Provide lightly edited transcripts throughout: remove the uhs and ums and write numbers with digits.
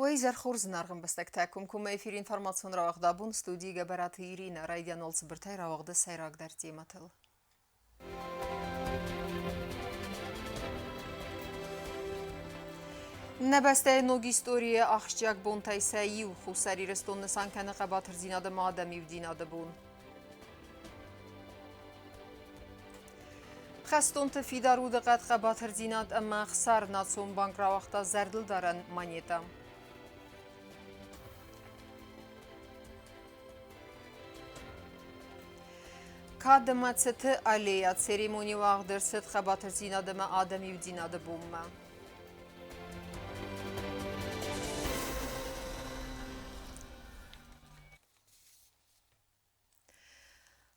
Wejzer Xurznargın bəstəktəkum kuma efir informasyon ravaqda bun studiya qəbəratı İrina Raydiyan olsı birtay ravaqda sayraq dərtiyim atıl. Nəbəstə nogi istoriya axşcaq bun taysəyi u xusəri reston nisan kəni qəbatır zinadı madəmi u dinadı bun. خستون تفیدار و دقت قباتر زینات اما خسار ناتسون بانک را وقتا زردل دارن مانیتا. کادمات ست علیات سریمونی واقدر ست قباتر زینات ما آدمی و زینات بوم.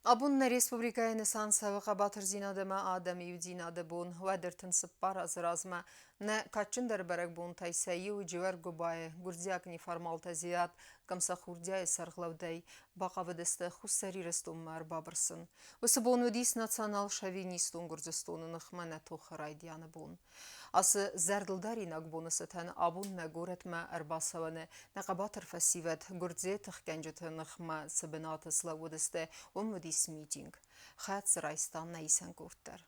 Abunna Respublikaya Nisan savıqa batır zinadama adami u zinadı bun ve dertin sıppar azrazma ne kaçın derberek bun taysayi u civar gubaya gurdziyak neformal taziyat kamsa khurdiya sarglavday baqavdeste xussari restumar babırsın. Vısı bun vedis nasional şovinistun Gürcistanın xmana toxraydiyanı bun. Асы зардылдари нагбонысытын абун нагоретма арбасаваны нақабатыр фасивет гурдзе тхкенджеты нхма сабинаты славудысты омудис митинг. Хат срайстан найсан гурттар.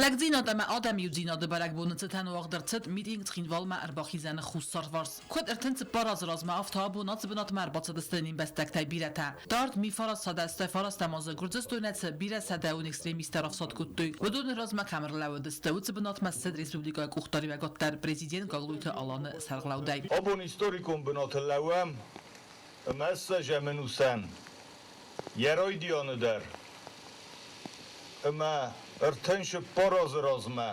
Лагдзинат ама адам юдзинат барак бонцетан вагдерцет митинг тхинвалма арбахизан хуссарварс. Код ертенц параз разма афтабу нацбинат марбацдстенин бестактay birata. Dart mifaras sadasta faras tamazı Gürcistanets bira sadaun ekstremistler afsat kuttuy. Vedun razma kamerlavdste utsbinat mased Respublika Kuxtari ve gottar prezident Gagluyta alanı sarglavday. Abun historikum binatlavam massa jamenusan. Yeroy diyanı der. Ama ارتنش پاراز رازمه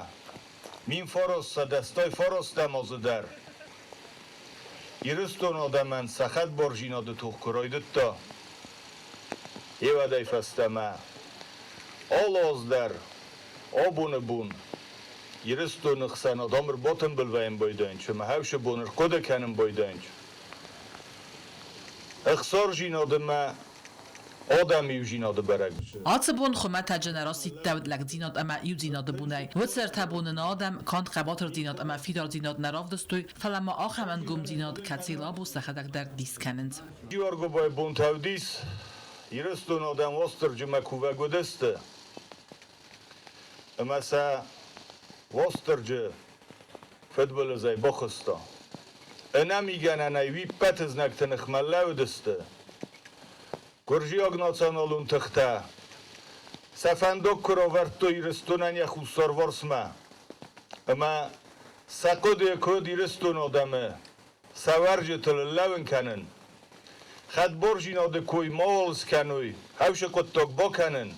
مین فاراز دستای فاراز دمازه در یرستون آدمن سخت بارجیناده توخ کرایدت تا یه ودای فستمه آل آز در آبون بون یرستون اخسن آدم رو باتن بلوین بایدنج و محوش بونر قده کنن بایدنج اخسار جیناده ما آدم یوزیناده برگ. آتبون خمت جنراسی دود لگزینات اما یوزیناده بونای. وسر تبون آدم کانت قباتر دینات اما فیدار دینات نراف دستوی فلما آخمن گم دینات کتیلا بو سخدک در دیسکنند. جوارگو بای بون تودیس یرستون آدم وستر جمع کوه گودسته. اما سا وستر جه فدبل زای بخستا. انا میگن انایوی پتز نکتن خملاو دسته. Gürciyag nasionalun tıxta. Safandok kuravartto iristunan ya xusar varsma. Ama sakodiye kod iristun adamı. Savarcı tıllavın kanın. Xad borjin adı koy mağals kanuy. Havşa kottok bakanın.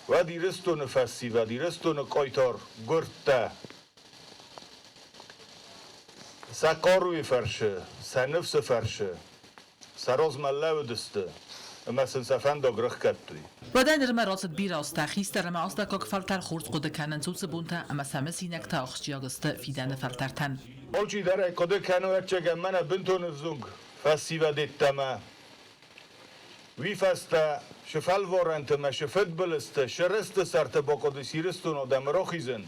Vad iristunu fassi, vad iristunu kaytar gürtta. Sakaruy farşı, sanıfsı farşı. سراز ملّه دسته مثل سفن داغرخ کتوی بدن رم راست بیراست تخیست رم آست که فلتر خورد قد کنن زوز بونتا اما سمسینک تا آخشیاگست فیدن فلترتن آلچی داره کده کنو اچگه منه بنتون زنگ فسی و دیتما وی فسته شفل وارنتما شفت بلسته شرست سرت با قد سیرستون آدم را خیزن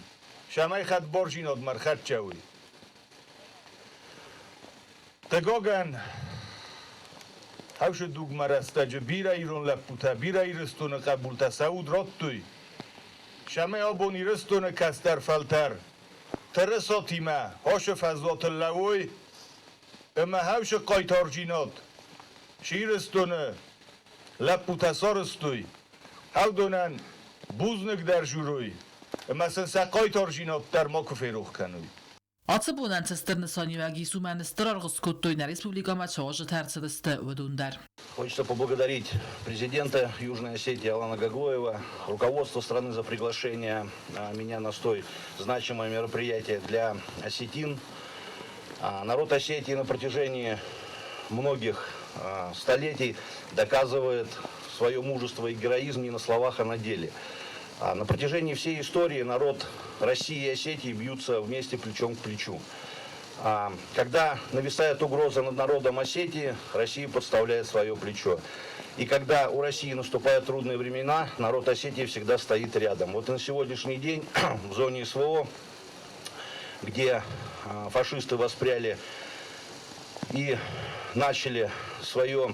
شمای خد بارجین آدمر خد چوی تگاگن هاوش دوگ مرسته جه بیره ایرون لپوته بیره ایرستون قبولته سعود رات توی شمه آبون ایرستون کستر فلتر ترساتیمه هاش فضلات اللوی اما هاوش قایتار جینات شیرستون لپوته سارستوی هاو دونن بوزنک در جوروی اما سنسا قایتار جینات در ما کفیروخ کنوی Атсыбунан цистернысани ваги суман стараргус куттуй на республика мачаважа тарцедесте ведундар. Хочется поблагодарить президента Южной Осетии Алана Гаглоева, руководство страны за приглашение меня на столь значимое мероприятие для осетин. Народ Осетии на протяжении многих столетий доказывает свое мужество и героизм не на словах, а на деле. На протяжении всей истории народ России и Осетии бьются вместе плечом к плечу. Когда нависает угроза над народом Осетии, Россия подставляет свое плечо. И когда у России наступают трудные времена, народ Осетии всегда стоит рядом. Вот и на сегодняшний день в зоне СВО где фашисты воспряли и начали свое,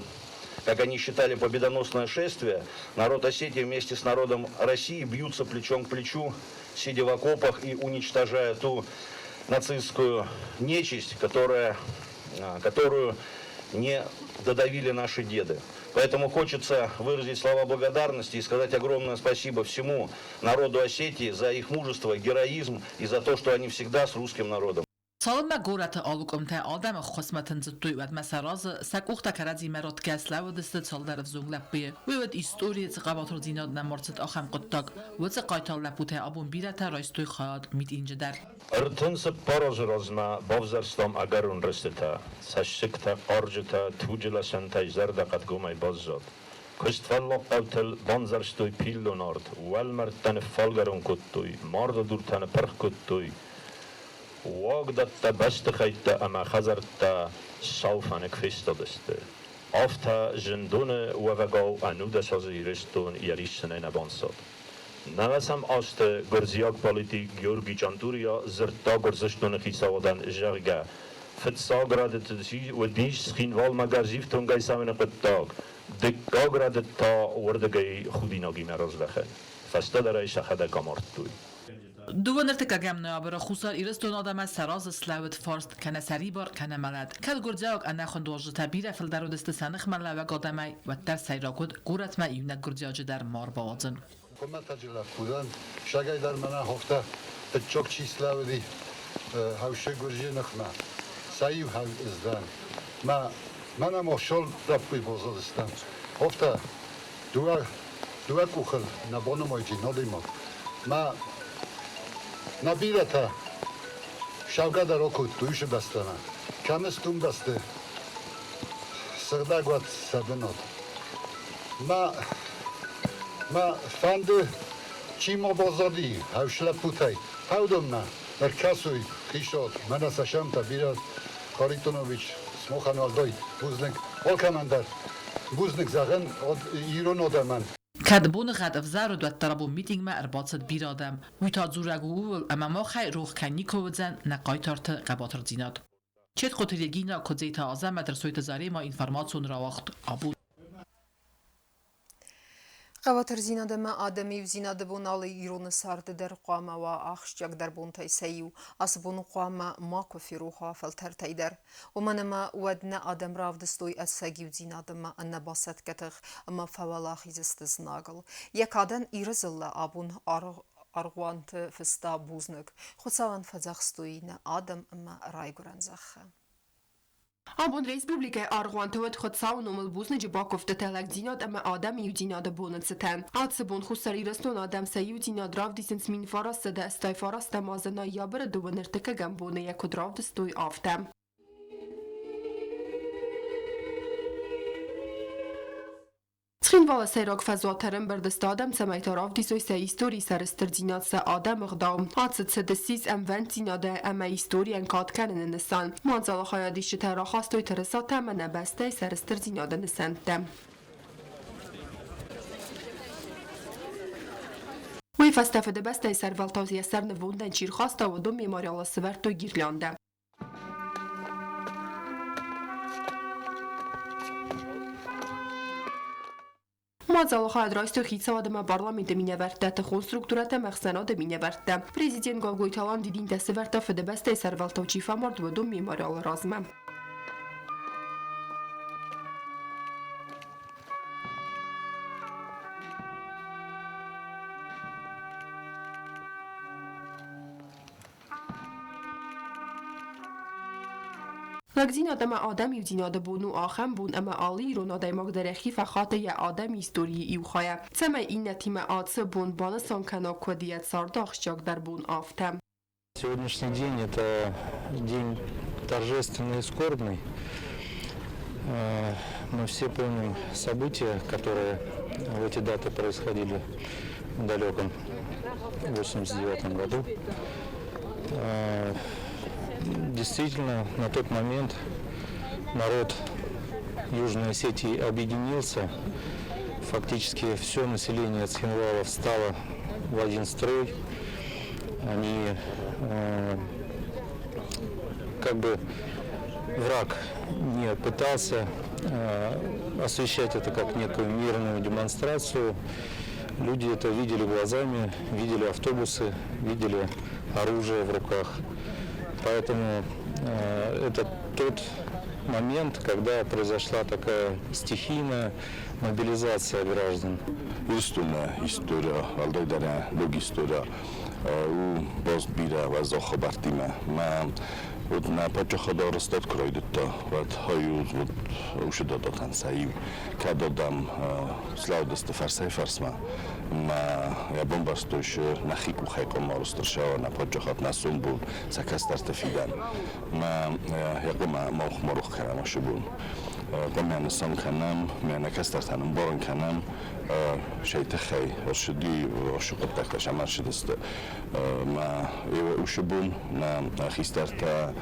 как они считали, победоносное шествие, народ Осетии вместе с народом России бьются плечом к плечу, сидя в окопах и уничтожая ту нацистскую нечисть, которую не додавили наши деды. Поэтому хочется выразить слова благодарности и сказать огромное спасибо всему народу Осетии за их мужество, героизм и за то, что они всегда с русским народом. سالم گورت آلوکم تا آدم خصمتن زدوی ود مسراز سکوخت کردی مرات کسلا و دست سال در زنگ لپیه و ود استوری قباطر زیناد نمارست آخم قطاق و ز قایتال لپوته آبون بیرت رایستوی خاد میت اینجا در ارتنس پاراز رازما بافزرستم اگر اون رسته سشکت قارجتا توجلا سنتای زرد قد گومی باز زد کستفلا قوتل بانزرستوی پیلو نارد والمرتن فالگرون کتوی مارد دورتن پرخ کتوی واقدت بست خیت اما خزرت صوفانک فستادسته آفتا جندون و وگاو انود سازی رستون یریسنه نبانساد نوسم آست گرزیاک پالیتی گیورگی چانتوریا زرتا گرزشتون خیساودن جرگه فتسا گرادت سی و دیش سخینوال مگرزیفتون گی سامن قطاق دکا گرادت تا وردگی خودی ناگی مراز بخن فستا درای شخده کامارت توی دو نرتک گم نیابر خوسر ایرستون آدم سراز سلاوت فارست کنه سری بار کنه ملد کل گرجاک انا خون دوج تبیره فل درو دست سنخ مله و قدمی و در سیراکود گورت ما ایونه گرجاج در مار بازن. کمت تجربه بودن شگای در من هفته تچوک چی سلاودی هوشه گرجی نخمه سعیو هاو ازدان منم آشال ربی بازدستم هفته دو کوخل نبانم آیجی نالیما ما نبیرتا شوگه در آکود دویش بستنه کمستون بسته سردگوات سردنات ما فند چی ما بازادی هوشله پوتای هودم نه در کسوی خیشاد من از شم تا بیرد کاریتونویچ سموخن آلدای بوزنک آلکمندر بوزنک زغن ایران آدمن کدبون خد افزار و دوت طربو میتینگ ما ارباطت بیرادم وی تا زورگو اما ما خی روخ کنی کوزن نقایتارت قباطر زیناد چت قطریگینا کدزیت آزم در سویت زاری ما اینفرماسیون را وقت آبود قباطر زیناده ما آدمی و زیناده بون آلی ایرون سارده در قوامه و آخشجاک در بون تایسیو آسبون قوامه ما کفی روحا فلتر تایدر و من ما ودنا آدم راو دستوی اساگی و زیناده ما انا باست کتغ اما فوالا خیزست زناغل یک آدن ایرزل آبون ارغوانت فستا بوزنگ خودساوان فزاخستوی نا آدم اما رای گرانزخه آبون Республика Аргуантовет خود ساونومل بوزن جباکوفت تلک زیناد اما آدم یو زیناد بونن ستن. آدسبون خسری رستون آدم سیو زیناد راو دیسنس مین فاراست ده استای فاراست مازنا یابر دو نرتکه گم بونه یک راو دستوی آفتم. تخین والا سیراک فزواترم بردست آدم سمیت راو دیسوی سه ایستوری سرستر زیناد سه آدم اقدام آدست سه دستیز ام ونت زیناده اما ایستوری انکاد کنن نسان مانزالا خیادیش ترا خواستوی ترسات اما نبسته سرستر زیناده نسندم وی فستفده بسته سرولتازی سر نووندن چیر خواسته و دو میماریالا سورتو گیرلانده Мазал хад расту хитсавадама парламенте миневерте те конструктурата махсанада миневерте. Президент Галгойталан дидин те северта федебесте сервалтовчи фамард в дом мемориал разме. لگزین آدم یوزیناده بونو آخم بون اما آلی رو نادای مقدرخی فخاط یه آدم ایستوری ایو خواهی. تمه این نتیمه آدسه بون بانستان کنا کودیت سارداخشاک در بون آفتم. Сегодняшний день это день торжественный и скорбный. Мы все помним события, которые в эти даты происходили в далеком 1989 году. Действительно, на тот момент народ Южной Осетии объединился. Фактически все население Цхинвала встало в один строй. Они как бы враг не пытался освещать это как некую мирную демонстрацию. Люди это видели глазами, видели автобусы, видели оружие в руках. Поэтому это тот момент, когда произошла такая стихийная мобилизация граждан. история, алдайдара, лог история, у бозбира ва захобартима. Вот на почходор стат кройдетто, вот хаюз вот ушидотан саим, кадодам слаудест фарсай фарсма. Я бомбастуш на хику хайко моростршава на почхот на сумбул сакастарта фидан. Я гома мох морох карамашбун. Гомян сам канам, мяна кастартанам борон канам, шейтахай, ошди ошукот тахташ амаршидест. Ушбун на хистарта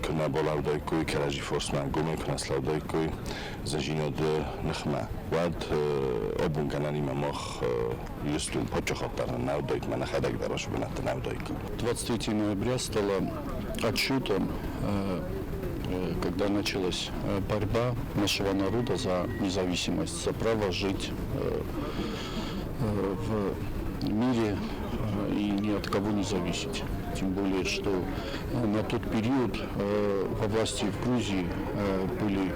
كنا بولادایکوی کراجی فورسمان گومی کنا سلادایکوی زجینود نخما واد ابون کنانی مخ یستون پچخات دارن نودایک من خداگ دراش بنات نودایک. 23 ноября стало отчетом, когда началась борьба нашего народа за независимость, за право жить в мире и ни от кого не зависеть. Тем более, что на тот период во власти в Грузии были,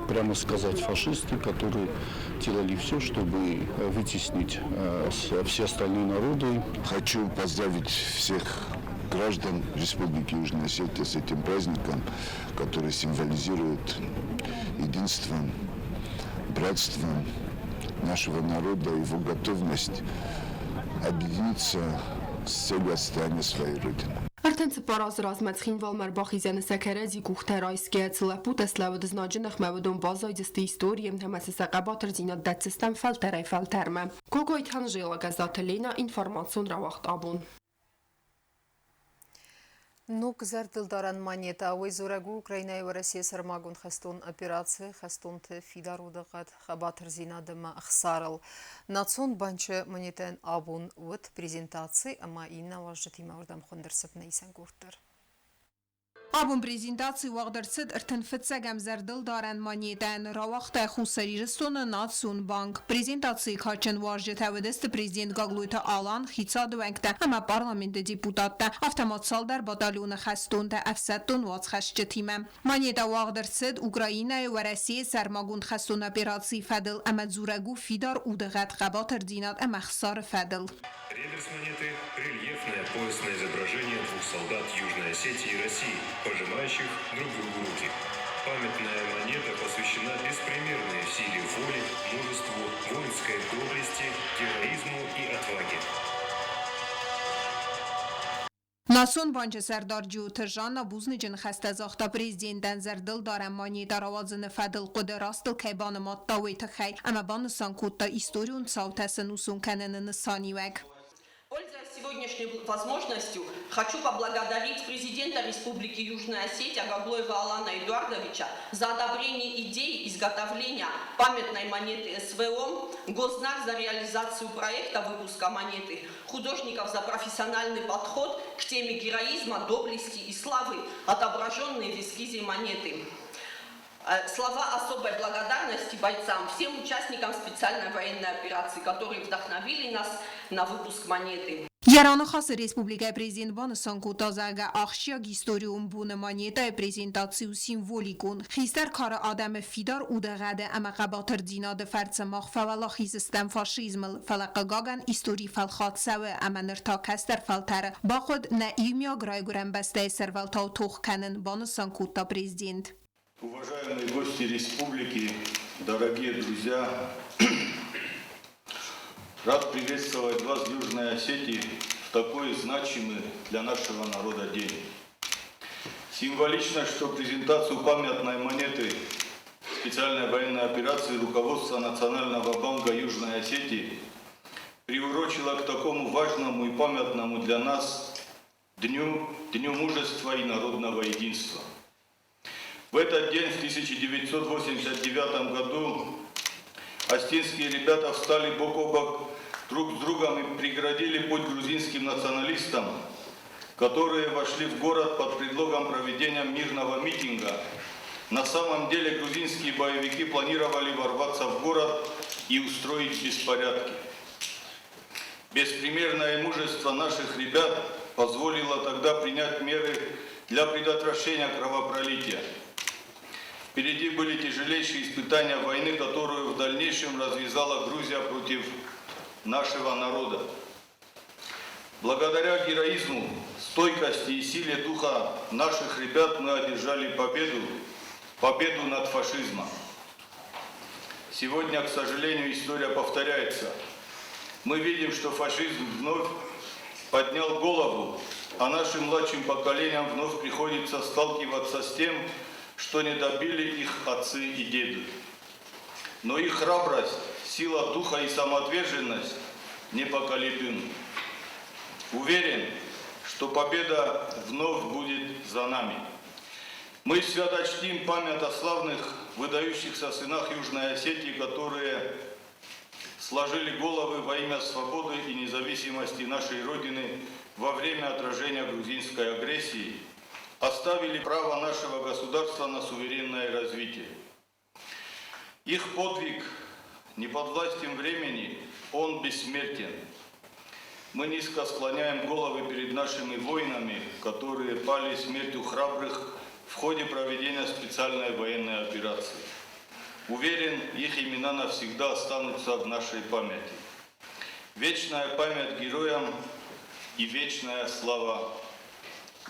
прямо сказать, фашисты, которые делали все, чтобы вытеснить все остальные народы. Хочу поздравить всех граждан Республики Южная Осетия с этим праздником, который символизирует единство, братство нашего народа и его готовность объединиться с целью отстояния своей родины. Արդեն ծպարազ ռազմացխին Բախիզյանը սակարազի կուղթարայսկե ծլապուտ ասլավը դզնաջնախ մավդոն բազայդստի իստորիեմ համասասակաբատր զինատ դացստան ֆալտարայ ֆալտարմը։ Կոգոյթ հանժելը գազատելինա ինформацион равахт абун։ Нук зардылдаран монета ойзурагу Украина и Россия сармагун хастун операции хастун те фидарудагат хабатр зинадыма ахсарал. Национ банчы монетен абун вот презентации ама инна важжатима урдам хондерсып нейсен гуртыр. Abun prezentatsiya vaqdırtsıd ırtınfıtsəgəm zərdil darən manyedən ravaqtə xusəriristonu Natsun Bank. Prezentatsiya kaçın varjı təvədəsti prezident Qaqluyta alan xitsadı vəngdə əmə parlamenti deputatda avtomatsal dar batalyonu xəstonda əfsəttun vaz xəşçı timə. Manyeda vaqdırtsıd Ukraynaya və Rəsiyə sərmagund xəston operasiya fədil əmə zurəgu fidar udığət qabatır dinat əmə xsarı fədil. Реверс монеты – рельефное поясное изображение двух солдат Южной Осетии и России, пожимающих друг другу руки. Памятная монета посвящена беспримерной силе воли, мужеству, воинской доблести, героизму и отваге. Nason Bancı Sərdarcı Tırjanna Buznicin xəstəzaxta prezidentdən zərdil darən maniyyə ravazını fədil qudu rastıl kaybanı matta ve tıxay, əmə banısan kodda istoriyun savtəsin usun kənənini saniyək. Пользуясь сегодняшней возможностью, хочу поблагодарить президента Республики Южная Осетия Гаглоева Алана Эдуардовича за одобрение идеи изготовления памятной монеты СВО, Гознак за реализацию проекта выпуска монеты, художников за профессиональный подход к теме героизма, доблести и славы, отображенные в эскизе монеты. Слова особой благодарности бойцам, всем участникам специальной военной операции, которые вдохновили нас на выпуск монеты. Yaranı xası Respublika Prezident Banısan Kotazaga axşiya istoriyum bunu maniyyə prezentasiyu simvolikun. Xistar karı adamı fidar udağadı əmə qabatır dinadı fərtsəmaq fəvala xizistən faşizmil fəlaqı qaqan istori fəlxat səvə əmənir ta kəstər fəltərə. Baxud nə imya qrayqürən bəstəy sərvəltav toxkənin Banısan Kota Prezident. Уважаемые гости республики, дорогие друзья, рад приветствовать вас в Южной Осетии в такой значимый для нашего народа день. Символично, что презентацию памятной монеты специальной военной операции руководства Национального банка Южной Осетии приурочило к такому важному и памятному для нас Дню мужества и народного единства. В этот день, в 1989 году, остинские ребята встали бок о бок друг с другом и преградили путь грузинским националистам, которые вошли в город под предлогом проведения мирного митинга. На самом деле грузинские боевики планировали ворваться в город и устроить беспорядки. Беспримерное мужество наших ребят позволило тогда принять меры для предотвращения кровопролития. Впереди были тяжелейшие испытания войны, которую в дальнейшем развязала Грузия против нашего народа. Благодаря героизму, стойкости и силе духа наших ребят мы одержали победу над фашизмом. Сегодня, к сожалению, история повторяется. Мы видим, что фашизм вновь поднял голову, а нашим младшим поколениям вновь приходится сталкиваться с тем, что не добили их отцы и деды. Но их храбрость, сила духа и самоотверженность непоколебимы. Уверен, что победа вновь будет за нами. Мы свято чтим память о славных, выдающихся сынах Южной Осетии, которые сложили головы во имя свободы и независимости нашей Родины во время отражения грузинской агрессии, оставили право нашего государства на суверенное развитие. Их подвиг не подвластен времени, он бессмертен. Мы низко склоняем головы перед нашими воинами, которые пали смертью храбрых в ходе проведения специальной военной операции. Уверен, их имена навсегда останутся в нашей памяти. Вечная память героям и вечная слава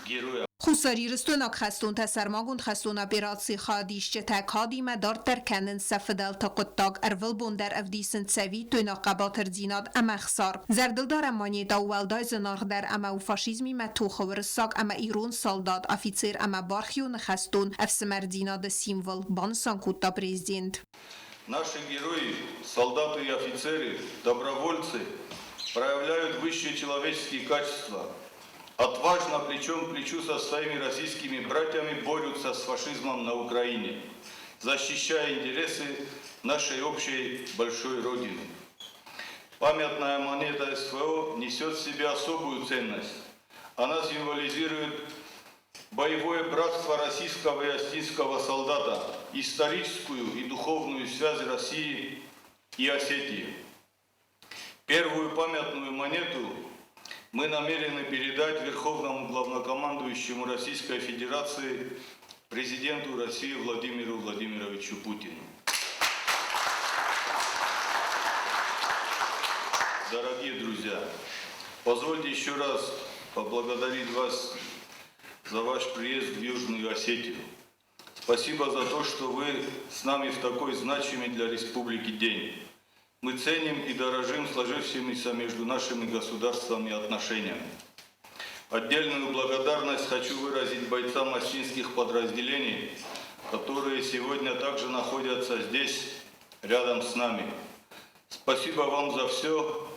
героям. خساری رستونا خستون تسرماگون خستون اپیراتسی خادیش چه تکادی مدار ترکنن سفدال تقطاق ارول بوندر افدیسن سوی توی نقابات رزیناد اما خسار زردل دار امانی دا والدای زناغ در اما و فاشیزمی متوخ و رساق اما ایرون سالداد افیцیر اما بارخیون خستون افسمر زیناد سیمول بانسان کوتا президент. Наши герои, солдаты и офицеры, добровольцы проявляют высшие человеческие качества. Отважно плечом к плечу со своими российскими братьями борются с фашизмом на Украине, защищая интересы нашей общей большой Родины. Памятная монета СФО несет в себе особую ценность. Она символизирует боевое братство российского и осетинского солдата, историческую и духовную связь России и Осетии. Первую памятную монету мы намерены передать Верховному главнокомандующему Российской Федерации, президенту России Владимиру Владимировичу Путину. Дорогие друзья, позвольте еще раз поблагодарить вас за ваш приезд в Южную Осетию. Спасибо за то, что вы с нами в такой значимый для республики день. Мы ценим и дорожим сложившимися между нашими государствами отношениями. Отдельную благодарность хочу выразить бойцам осетинских подразделений, которые сегодня также находятся здесь, рядом с нами. Спасибо вам за все,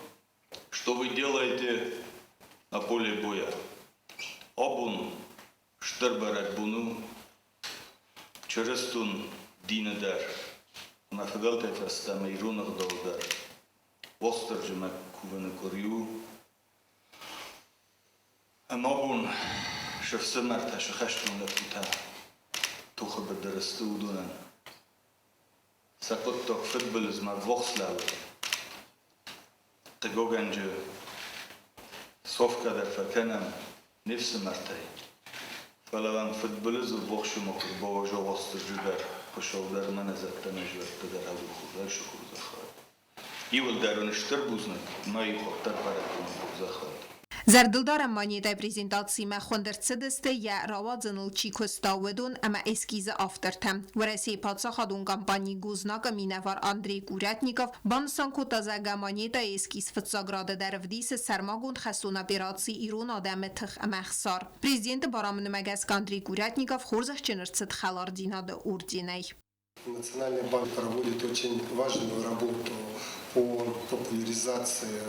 что вы делаете на поле боя. Обун, штырбарак буну, черестун динедар. На федалтета стаме ирунах долдар. Востерджима кувене кориу. Амабун шефсемерта шехаштун лепута. Туха бедересту удунен. Сакотток футболизма вохславе. Тегоганджи совкадер факенем нефсемертай. Фалаван футболизм вохшумок божо востерджидер. Пошел дар мене заттанежверте дар авуху шукур захват. Ивол дарон штырбузны, но и хоттар паракун захват. زردلدار مانیتای پریزنتاسی ما خوندر سدسته یا روادزنل چیکوستا ودون اما اسکیز آفترتم ورسی پادسا خادون کمپانی گوزناک مینوار اندری گورتنیکوف بانسان کوتازا گمانیتا اسکیز فتساگراده در ودیس سرماگوند خستون اپیراتسی ایرون آدم تخ امخسار президент барамын магаск Андрей Гурятников хорзах ченерцет халар динада урдинай. Национальный банк проводит очень важную работу по популяризации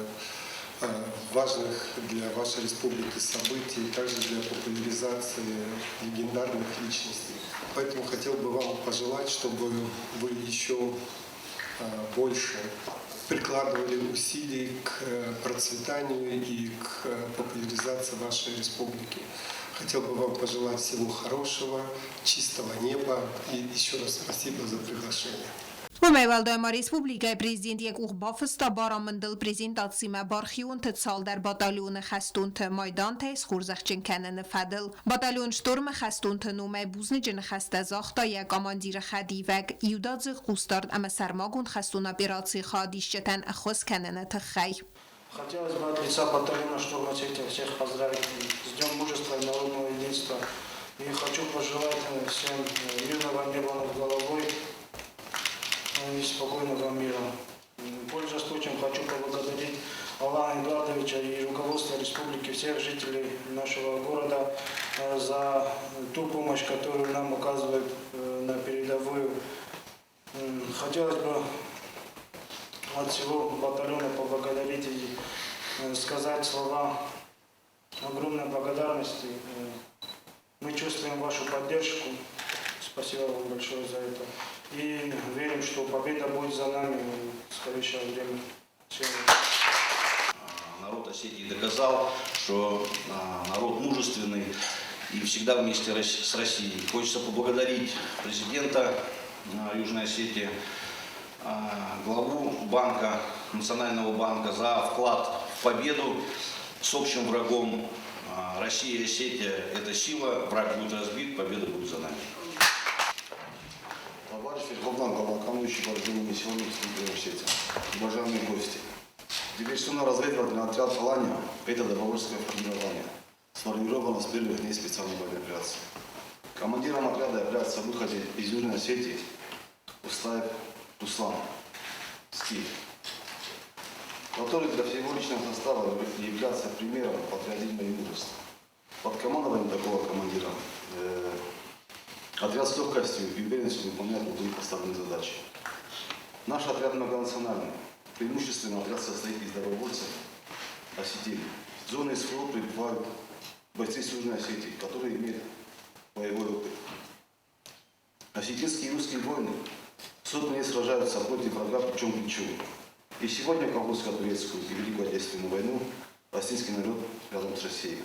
важных для вашей республики событий, также для популяризации легендарных личностей. Поэтому хотел бы вам пожелать, чтобы вы еще больше прикладывали усилий к процветанию и к популяризации вашей республики. Хотел бы вам пожелать всего хорошего, чистого неба и еще раз спасибо за приглашение. Ումեյվալդոյմա Ռեսպուբլիկայի Պրեզիդենտ եկ ուղբաֆստա բարամնդլ պրեզենտացիմը բարխիուն թծալ դար բատալյոնը խաստուն թ մայդան թես խուրզախչին կեննը ֆադլ բատալյոն շտորմը խաստուն թ նում է բուզնի ջն խաստազախտա ե կամանդիրը խադիվակ իուդաձ խուստարդ ամը սարմագուն խաստուն օպերացի խադիշչտան ախոս կեննը թխայ Хотелось бы от лица батальона штурмовцев всех поздравить с Днем Мужества и Народного Единства. И хочу пожелать всем мирного неба над головой и спокойного мира. Пользуясь случаем, хочу поблагодарить Алана Эдуардовича и руководство республики, всех жителей нашего города за ту помощь, которую нам оказывают на передовую. Хотелось бы от всего батальона поблагодарить и сказать слова огромной благодарности. Мы чувствуем вашу поддержку. Спасибо вам большое за это. И верим, что победа будет за нами в скорейшее время. Народ Осетии доказал, что народ мужественный и всегда вместе с Россией. Хочется поблагодарить президента Южной Осетии, главу банка, Национального банка за вклад в победу с общим врагом. Россия и Осетия – это сила, враг будет разбит, победа будет за нами. Товарищ Верховный главнокомандующий вооруженными силами Республики Осетия, уважаемые гости, диверсионно-разведывательный отряд «Алания» – это добровольческое формирование, сформировано с первых дней специальной военной операции. Командиром отряда является выходец из Южной Осетии Устаев Руслан Скиф, который для всего личного состава является примером патриотизма и мужества. Под командованием такого командира отряд с легкостью и уверенностью выполняет любые поставленные задачи. Наш отряд многонациональный. Преимущественно отряд состоит из добровольцев осетин. В зоне СВО прибывают бойцы с Южной Осетии, которые имеют боевой опыт. Осетинские и русские воины сотни лет сражаются против врага плечом к плечу. И сегодня в Кавказско-турецкую и Великую Отечественную войну осетинский народ рядом с Россией.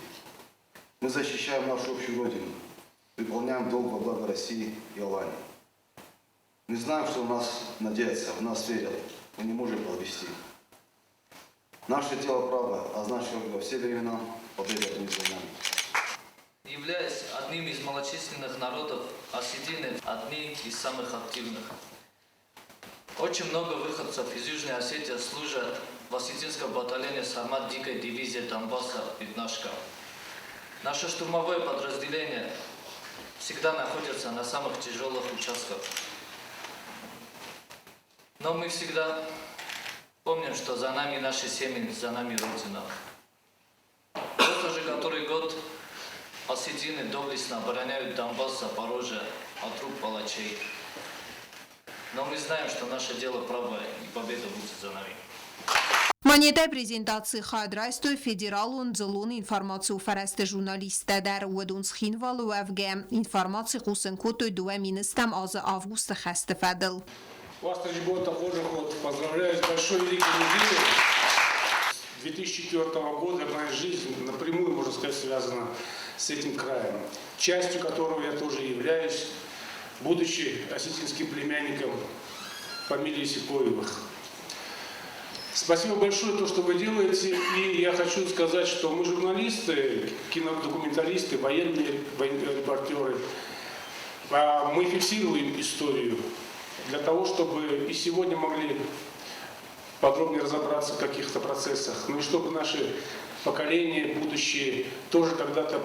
Мы защищаем нашу общую родину, выполняем долг во благо России и Алании. Мы знаем, что в нас надеются, в нас верят, мы не можем подвести. Наше дело право, а значит, во все времена победа будет за нами. Являясь одним из малочисленных народов, осетины одни из самых активных. Очень много выходцев из Южной Осетии служат в осетинском батальоне «Сармат» дикой дивизии Донбасса «Пятнашка». Наше штурмовое подразделение всегда находится на самых тяжелых участках. Но мы всегда помним, что за нами наши семьи, за нами Родина. Вот уже который год осетины доблестно обороняют Донбасс, Запорожье от рук палачей. Но мы знаем, что наше дело правое, и победа будет за нами. Манیتای پریزنتاسی خادرایستو فدرالون زلون اینفارماسیو فرست ژورنالیست در ودونس خینوال و افگام اینفارماسی قوسن کوتو دو مینستم از августа خسته فدل. Вас, Таджибон, такой ход. Поздравляю с большой великой неделей. 2004 года моя жизнь напрямую, можно сказать, связана с этим краем, частью которого я тоже являюсь, будучи осетинским племянником фамилии Сикоевых. Спасибо большое, то, что вы делаете. И я хочу сказать, что мы журналисты, кинодокументалисты, военные репортеры, мы фиксируем историю для того, чтобы и сегодня могли подробнее разобраться в каких-то процессах, ну и чтобы наши поколения будущие тоже когда-то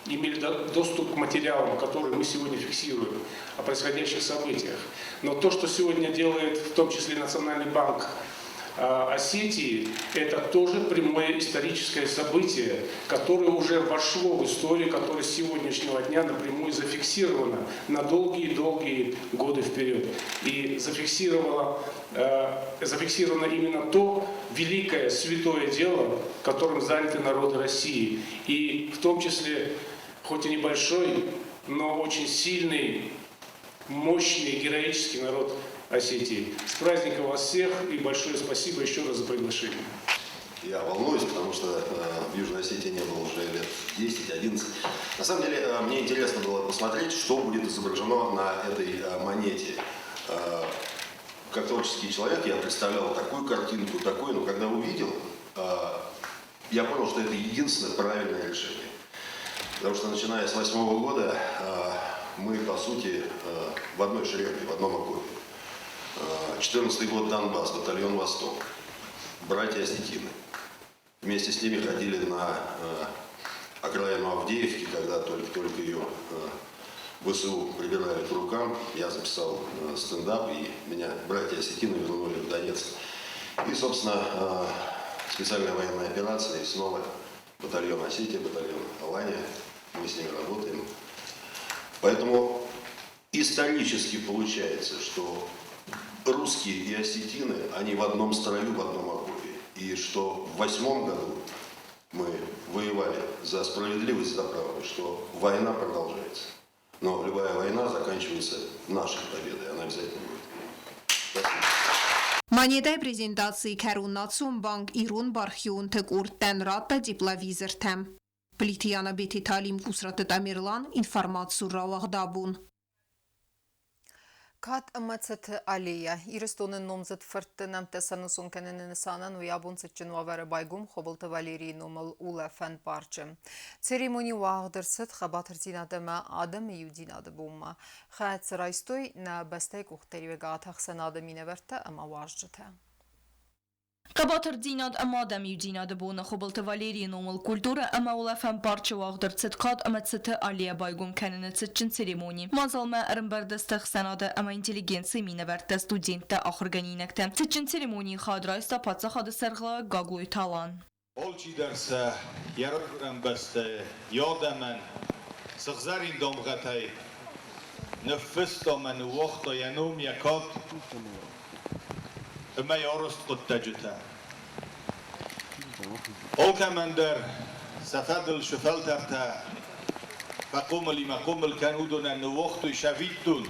имели доступ к материалам, которые мы сегодня фиксируем, о происходящих событиях. Но то, что сегодня делает в том числе Национальный банк Осетии, это тоже прямое историческое событие, которое уже вошло в историю, которое с сегодняшнего дня напрямую зафиксировано на долгие-долгие годы вперед. И зафиксировано именно то великое, святое дело, которым заняты народы России. И в том числе, хоть и небольшой, но очень сильный, мощный, героический народ Осетии. С праздником вас всех и большое спасибо еще раз за приглашение. Я волнуюсь, потому что в Южной Осетии не было уже лет 10-11. На самом деле, мне интересно было посмотреть, что будет изображено на этой монете. Как творческий человек я представлял такую картинку, такую, но когда увидел, я понял, что это единственное правильное решение. Потому что начиная с 2008 года мы, по сути, в одной шеренге, в одном окопе. 14-й год Донбасс, батальон «Восток», братья осетины. Вместе с ними ходили на окраину Авдеевки, когда только ее ВСУ прибирали к рукам. Я записал стендап, и меня братья осетины вернули в Донецк. И, собственно, специальная военная операция, и снова батальон Осетия, батальон Алания. Мы с ними работаем. Поэтому исторически получается, что русские и осетины, они в одном строю, в одном окопе. И что в 2008 году мы воевали за справедливость, за правду, что война продолжается. Но любая война заканчивается нашей победой, она обязательно будет. Спасибо. Մանետայ պրեզենտացի կերունացում բանկ իրուն բարխյուն թկուր տենրատը դիպլավիզրթեմ։ Պլիտիանը բետի թալիմ կուսրատը տամիրլան ինվարմացու ռավաղդաբուն։ Կատ ըմացըտ ալիա, իրստոնն նոմզըտ վրտնամ տեսանուսուն կնենն սանան ու յաբունցը ճնուավերը բայգում խոբլտը վալերի նոմլ ուլը վեն պարջը։ Ցերեմոնի վաղդրսըտ խաբաթրցինադեմը ադեմը յուդինադը բումը։ Խայտ սրայստոյ նա բստեկ ուղտերի վեգաթախսան ադեմին էվերտը ыма վաժջըթը։ Կաբաթր ձինատ ամադամ յուջինադը բոնը խոբլտը վալերի նոմլ կուլտուրը ыма ուլաֆան պարջը վաղդրցըտ կատ ըմացըտը ալիա բայգում կնենցըտ ճն ցերեմոնի։ Մազալմը ըրմբերդստեղ սանադը ыма ինտելիգենցի մինևերտը ստուդենտը ախրգանինեկտը։ Ծճն ցերեմոնի խադրայստա պացախադը սերղլա գագլույ թալան։ Olçi derse yararım beste yademen sıgzarin domgatay nefestomen uwaqta yanum yakat ما يرست قد تجته أو كمان در سفدل شفلترته فقوم لما قوم الكنودون أن وقت شفيتون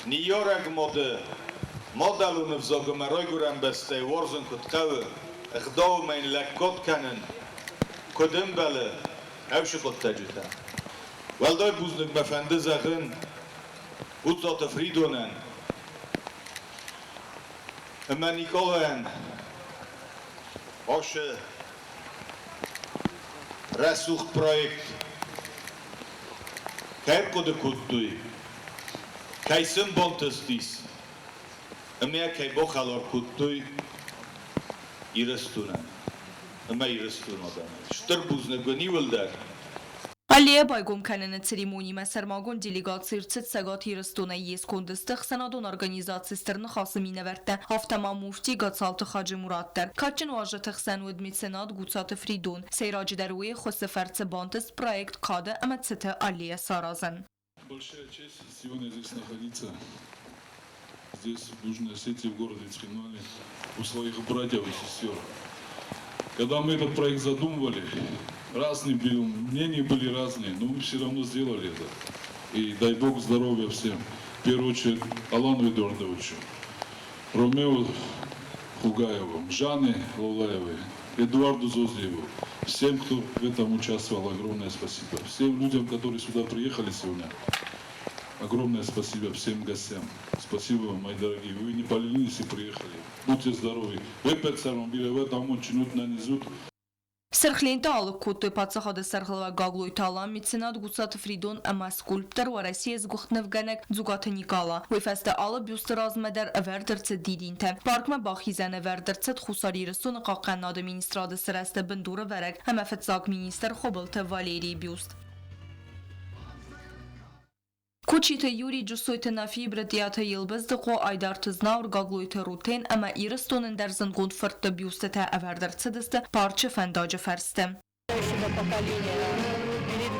نيارك مادلو نفزاق مراي قرن بسته وارزن كد قوي اخداو من لكات كنن كدن بله اوش قد تجته والداي بوزنك مفنده زخن بوزات فريدونن اما نیکوهن باشه رسوخ پرویکت که کد کدوی کیسم بانتستیس اما کی بخالار کدوی ایرستونن اما ایرستون آدم شتر بوزنگونی ولدر Ալիե բայգում կնենը ցերեմոնի մասերմագուն դելեգացիրցիտ սագատ հիրստոնը ես կոնդստեղ սանադոն օրգանիզացիստերն խասմի նվերտը հավտամա մուֆտի գացալտը խաջի մուրատտեր կաչն ուաժը թխսան ուդ միցենատ гуцаты фридон сейраджи даруе хосеферце бантес проект када амацете Алия Саразен. Большая честь сегодня здесь находиться, здесь в Южной Осетии, в городе Цхинвале, у своих братьев и сестер. Когда мы этот проект задумывали, разные мнения были разные, но мы все равно сделали это. И дай Бог здоровья всем. В первую очередь Алану Эдуардовичу, Ромео Хугаеву, Жанне Лаулаевой, Эдуарду Зозлиеву. Всем, кто в этом участвовал, огромное спасибо. Всем людям, которые сюда приехали сегодня, огромное спасибо всем гостям. Спасибо вам, мои дорогие. Вы не поленились и приехали. Будьте здоровы. Вы опять сам в этом очень нанизут. Սրխլենտը ալուկոտը պացախադը սրխլվա գագլույ թալան միցենատ գուցատ ֆրիդոն ամա սկուլպտր ու Ռոսիես գուխտնվգանեք ձուգաթը նիկալա ուիֆեստը ալը բյուստը ռազմեդար վերդրցը դիդինտը պարկմա բախիզանը վերդրցը խուսարի ռսունը qaqannadı ministradı sırasında bindura verek həməfətsaq minister xobiltı Valeri Byust. Kuchite Yuri Jussoyte Nafibra Diata Yılbızdı qo aydartıznaur gagloyte ruten ama iristonun derzin gundfırtı Byustete everderцедысты parça fendacı ferste. Перед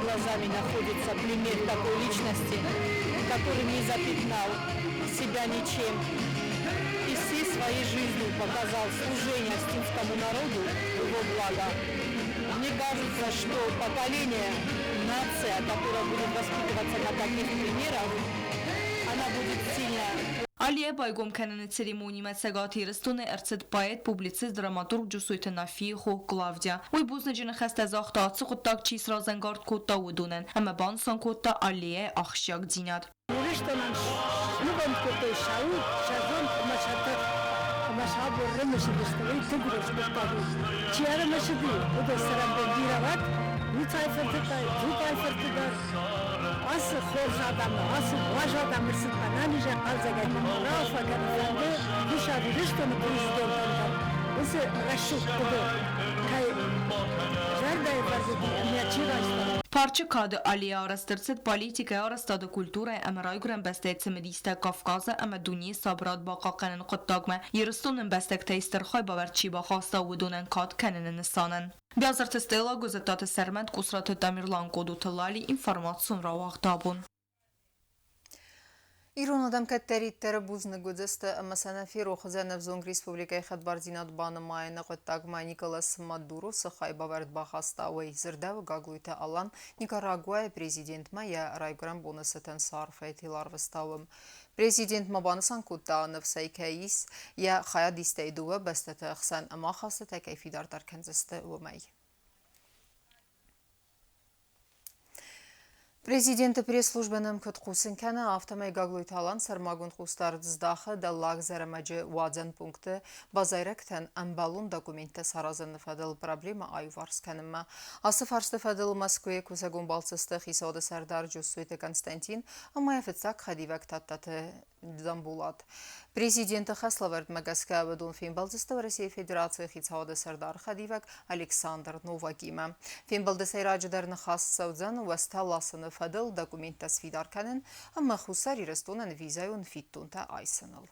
глазами находится пример такой личности, который не запятнал себя ничем и всей своей жизнью показал служение осетинскому народу в его благо. Мне кажется, что поколение, нация, которая будет воспитываться на таких примерах, она будет сильно Aliye baygom kanını seremoni mesegati ristone ertsed payet publicist dramaturg Jusuyte Nafiho Klavdia. Oy buznecine xeste zaxta sıquttak çis razengard kotta udunen. Ama bansan kotta Aliye axşak dinad. Nurishtanan nubam kotta şavu şazon maşatta maşabur remeşi desteği tigros kottadı. Çiyara meşidi o da seram biravat. Nutayfertidar. Asıl xorz adamı, asıl vaş adamı sıkmanan iyice kalzacak. Rafa kanıflandı, dışarı riştonu prezidentandan. Isi raşuk kudu. Kay, zerdayı fazla miyatçıraşlar. Parça kadı Aliye arastırsit politikaya arastadı kulturaya emeray güren besteyt semediste Kafkaza ama duniye sabrat baqa kanın qıttagma. Yırıstonun bestek teyster xay baverçi baxasta udunen kat kanının nisanen. Biazar testela gözetatı serment kusratı Damirlan kodu tılali informasyon ravaqtabun. ایران آدم که تری تربوز نگذشته اما سنفی رو خزان نفزونگ ریسپوبلیکای خدبارزینات بانمای نقد تاگمای نیکولاس مادورو سخای باورد باخسته وی زرده و گاگلویت آلان نیکاراگوای پریزیدنت ما یا رایگرام بونستن صارفه تیلار وستاوم. پریزیدنت ما بانسان کتا نفسای کیس یا خیاد استیدوه بسته تخسان اما خاصه کیفی دار در کنزسته و می. Президенті пресс-службаным күт қусын кәні автомай ғаглуйт алан сармагун қустардыздақы даллаг зәрімәжі уадзан пункты базайрактан амбалун документті саразын фадыл проблема айварс кәнімі. Асы фарсты фадыл Москве күсагун балсысты хисоды сардар жүссуйты Константин, амай офицак хадивак таттаты Замбулат. Президенті Хаславард Магаска Абадун Финбалдысты в России Федерации хицауды сардар хадивак Александр Новакима. Финбалды сайраджыдарны хас саудзан васталасыны фадыл документта свидар канын, амма хусари растунан визайун фиттунта айсыныл.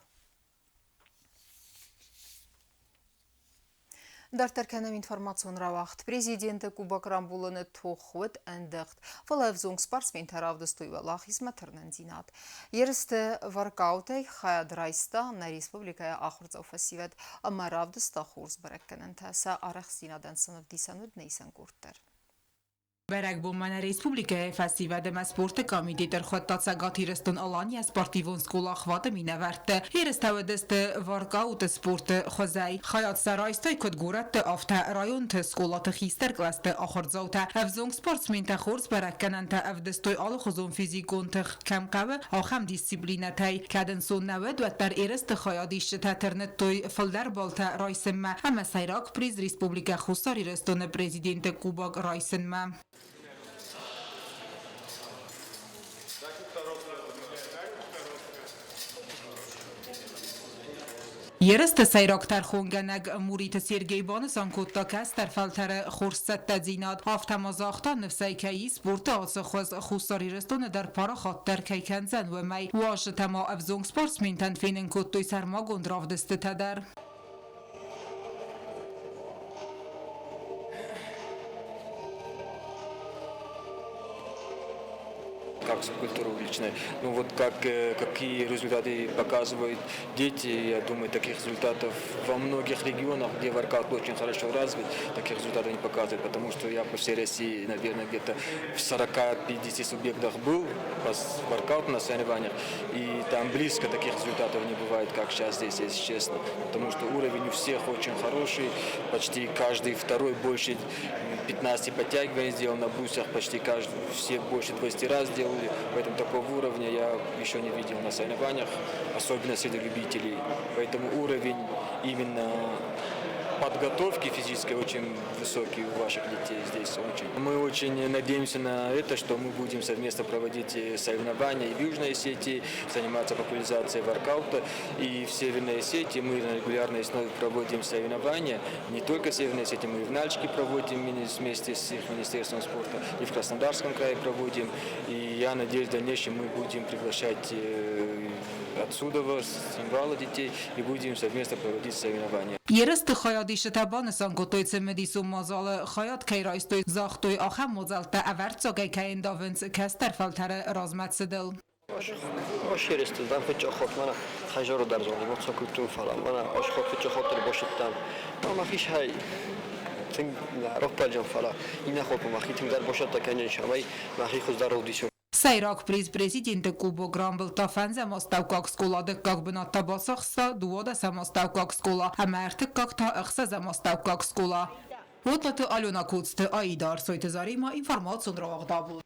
Дартарканам информационра вақт. Президенті Куба Крамбулыны тоқуыт әндіғт. Фалайвзонг спортсмен таравдыстойва лахизматернен зинат. Ерісті варкаутай хаяд райста на республикая ахурцау фасивет, ама равдыста хурс баракканын тәсі арақ зинадан сынып дисanud нейсен көрттер. برگ بومن ریسپوبلیکای فستیوال دم سپورت کامیدی در خود تاسگاتی رستن آلانی سپورتیون سکولا خوات مینورد. هیرست و دست وارکاوت سپورت خوزای خیات سرایسته کد گورت آفته رایون ت سکولات خیستر کلاست آخر زوته افزونگ سپورتسمن تخورس برکنن تا افدستوی آل خزون فیزیکون تخ کم قوه آخم دیسیپلینه تای کدن سون نود و در ایرست خیادیش ترنت توی فلدر بالته رایسم اما سیراک پریز ریسپوبلیک خوستاری رستن پرزیدنت کوبا رایسم. Երստը սայրոկտար խոնգանակ մուրիտ Սերգեյ Բանսան կոտակաս տարֆալթարը խորստ տազինատ ավտամազախտան նվսայքայի սպորտը ացախոզ խուսարի ռստոնը դար պարա խատտար կայքանցան ու մայ ուաշը թամա ավզոնք սպորտսմին տանֆինն կոտոյ սարմագոն դրավդստը տադար. Как субкультура увлечена. Ну вот какие результаты показывают дети, я думаю, таких результатов во многих регионах, где воркаут очень хорошо развит, таких результатов не показывают, потому что я по всей России, наверное, где-то в 40-50 субъектах был по воркауту на соревнованиях, и там близко таких результатов не бывает, как сейчас здесь, если честно, потому что уровень у всех очень хороший, почти каждый второй больше 15 подтягиваний сделал на брусьях, почти каждый, все больше 20 раз сделали, поэтому такого уровня я еще не видел на соревнованиях, особенно среди любителей, поэтому уровень именно подготовки физической очень высокий у ваших детей здесь очень. Мы очень надеемся на это, что мы будем совместно проводить соревнования и в Южной Осетии, заниматься популяризацией воркаута. И в Северной Осетии мы на регулярной основе проводим соревнования. Не только в Северной Осетии, мы и в Нальчике проводим вместе с их Министерством спорта, и в Краснодарском крае проводим. И я надеюсь, в дальнейшем мы будем приглашать отсюда с Цимбала детей и будем совместно проводить соревнования. Երստը խայադիշը տաբանսան գոտոյցը մեդիսում մազալը խայատ կայրայստոյ զաղտոյ ախամ մոզալտը ավարցոգայ կային դավնց կաստար ֆալթարը ռազմացդել. Osh yeristizdan fecha xotmana xajaro darzoni motsa kultun falan mana osh xot fecha xotir boshitdan ma khish hay tin la ropajan fala ina xot ma khitim dar boshatta kanyan shamay ma khi khuz dar audition Сайрак приз президенты Кубо Грамбл тафан замоставкак сколады как бы натабасахса дуода самоставкак скола, а мертик как та ахса замоставкак скола. Вот латы Алена Куцты Аидар Сойтезарима информацию нравагдабу.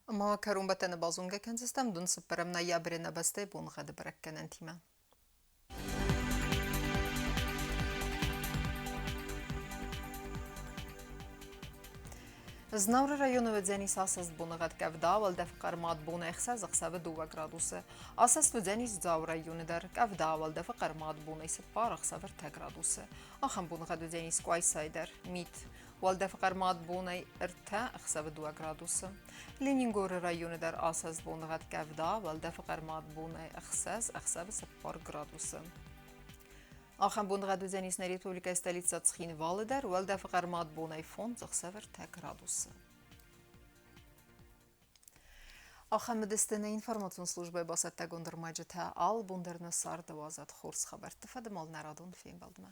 ما كرون بتن بازونگه کنزستم دون سپرم نیابر نبسته بون خد برکنن تیمه. Znavr rayonu vedzeni sasast bunğat kavda val defqar mad bun exsaz xsab 2 graduse. Asas vedzeni zav rayonu dar kavda val defqar mad bun is par xsab 3 graduse. Axam bunğat vedzeni squay sayder mit val defqar mad bun irta xsab 2 graduse. Leningor rayonu dar asas bunğat kavda val defqar mad bun exsaz xsab 4 graduse. Axam bunğat vedzeni Respublika stolitsa Tsxin validar val defqar mad bun fond xsab 3 graduse. Axam destene informatsion slujbe basat gondar majta al bundarna sar 12 xors xabar tfadmal naradun film baldma.